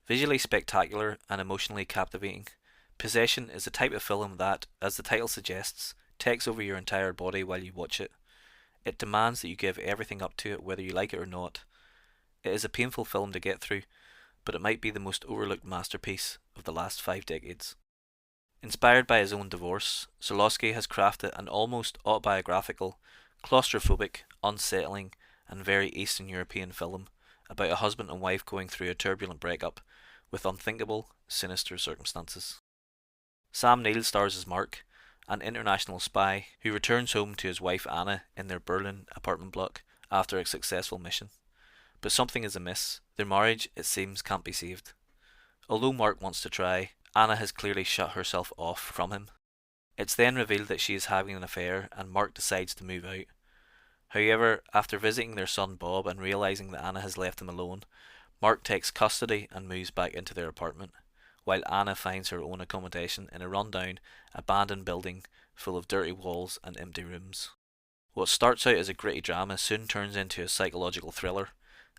Visually spectacular and emotionally captivating, Possession is a type of film that, as the title suggests, takes over your entire body while you watch it. It demands that you give everything up to it whether you like it or not. It is a painful film to get through, but it might be the most overlooked masterpiece of the last 5 decades. Inspired by his own divorce, Żulawski has crafted an almost autobiographical, claustrophobic, unsettling, and very Eastern European film about a husband and wife going through a turbulent breakup with unthinkable, sinister circumstances. Sam Neill stars as Mark, an international spy who returns home to his wife Anna in their Berlin apartment block after a successful mission. But something is amiss. Their marriage, it seems, can't be saved. Although Mark wants to try, Anna has clearly shut herself off from him. It's then revealed that she is having an affair and Mark decides to move out. However, after visiting their son Bob and realising that Anna has left him alone, Mark takes custody and moves back into their apartment, while Anna finds her own accommodation in a rundown, abandoned building full of dirty walls and empty rooms. What starts out as a gritty drama soon turns into a psychological thriller,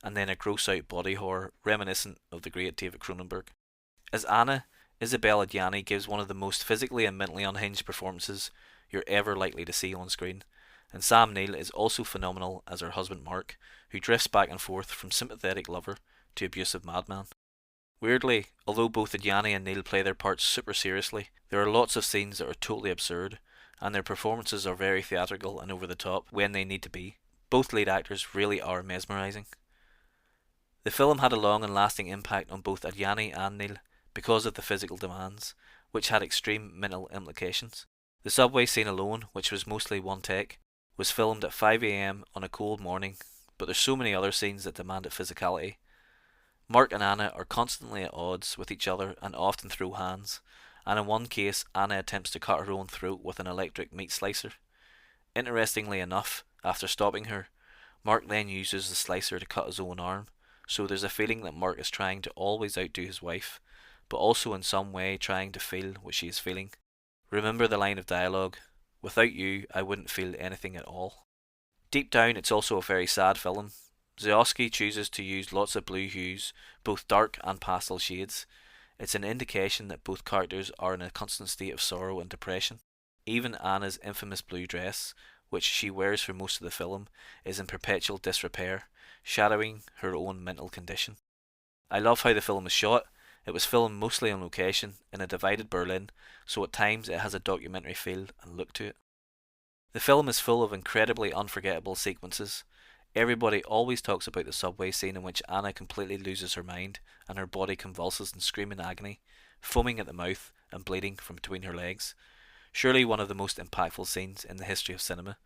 and then a gross-out body horror reminiscent of the great David Cronenberg. As Anna, Isabelle Adjani gives one of the most physically and mentally unhinged performances you're ever likely to see on screen, and Sam Neill is also phenomenal as her husband Mark, who drifts back and forth from sympathetic lover to abusive madman. Weirdly, although both Adjani and Neill play their parts super seriously, there are lots of scenes that are totally absurd, and their performances are very theatrical and over the top when they need to be. Both lead actors really are mesmerising. The film had a long and lasting impact on both Adjani and Neill because of the physical demands, which had extreme mental implications. The subway scene alone, which was mostly one take, was filmed at 5 AM on a cold morning, but there's so many other scenes that demanded physicality. Mark and Anna are constantly at odds with each other and often throw hands, and in one case Anna attempts to cut her own throat with an electric meat slicer. Interestingly enough, after stopping her, Mark then uses the slicer to cut his own arm, so there's a feeling that Mark is trying to always outdo his wife, but also in some way trying to feel what she is feeling. Remember the line of dialogue, "Without you, I wouldn't feel anything at all." Deep down, it's also a very sad film. Żulawski chooses to use lots of blue hues, both dark and pastel shades. It's an indication that both characters are in a constant state of sorrow and depression. Even Anna's infamous blue dress, which she wears for most of the film, is in perpetual disrepair, shadowing her own mental condition. I love how the film is shot. It was filmed mostly on location in a divided Berlin, so at times it has a documentary feel and look to it. The film is full of incredibly unforgettable sequences. Everybody always talks about the subway scene in which Anna completely loses her mind and her body convulses in screaming agony, foaming at the mouth and bleeding from between her legs. Surely one of the most impactful scenes in the history of cinema.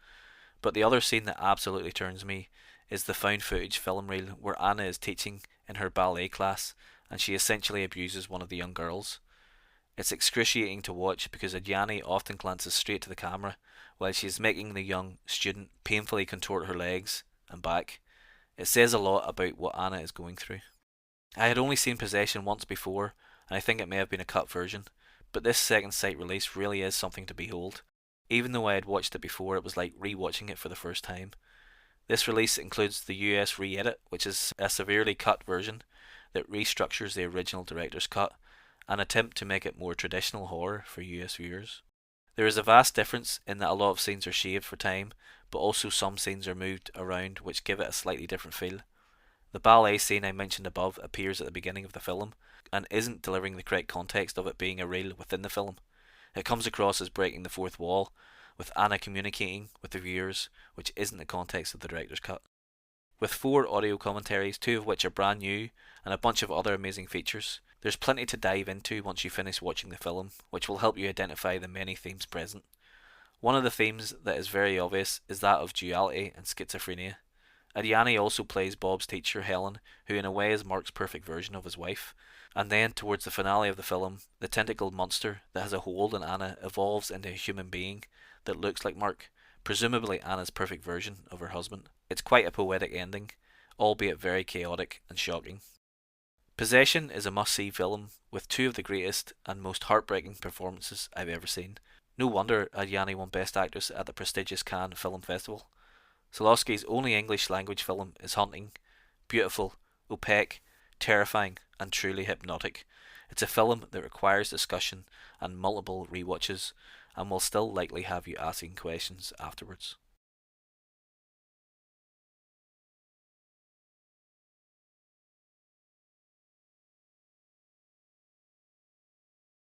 But the other scene that absolutely turns me is the found footage film reel where Anna is teaching in her ballet class and she essentially abuses one of the young girls. It's excruciating to watch because Adjani often glances straight to the camera while she is making the young student painfully contort her legs and back. It says a lot about what Anna is going through. I had only seen Possession once before, and I think it may have been a cut version, but this second sight release really is something to behold. Even though I had watched it before, it was like re-watching it for the first time. This release includes the US re-edit, which is a severely cut version that restructures the original director's cut, an attempt to make it more traditional horror for US viewers. There is a vast difference in that a lot of scenes are shaved for time, but also some scenes are moved around which give it a slightly different feel. The ballet scene I mentioned above appears at the beginning of the film, and isn't delivering the correct context of it being a reel within the film. It comes across as breaking the fourth wall, with Anna communicating with the viewers, which isn't the context of the director's cut. With 4 audio commentaries, 2 of which are brand new, and a bunch of other amazing features, there's plenty to dive into once you finish watching the film, which will help you identify the many themes present. One of the themes that is very obvious is that of duality and schizophrenia. Adjani also plays Bob's teacher Helen, who in a way is Mark's perfect version of his wife, and then towards the finale of the film, the tentacled monster that has a hold on Anna evolves into a human being that looks like Mark, presumably Anna's perfect version of her husband. It's quite a poetic ending, albeit very chaotic and shocking. Possession is a must-see film with 2 of the greatest and most heartbreaking performances I've ever seen. No wonder Adjani won Best Actress at the prestigious Cannes Film Festival. Żulawski's only English language film is haunting, beautiful, opaque, terrifying, and truly hypnotic. It's a film that requires discussion and multiple rewatches, and will still likely have you asking questions afterwards.